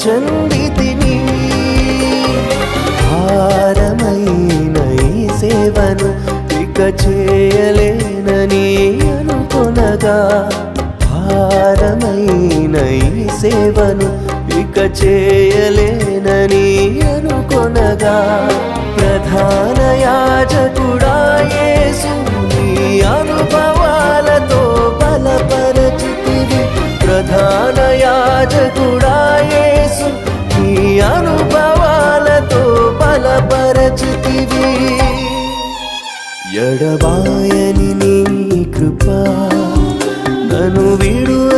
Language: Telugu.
చెందితిని. భారమైన ఈ సేవను ఇక చేయలేనని అనుకొనగా, భారమైన ఈ సేవను ఇక చేయలేనని అనుకొనగా, ప్రధాన యాజకుడా యేసు నీ అనుభవాలతో బలపరచితివి. ప్రధాన యాజకుడా యేసు నీ అనుభవాలతో బలపరచితివి. ఎడబాయని నీ కృప నన్ను విడువ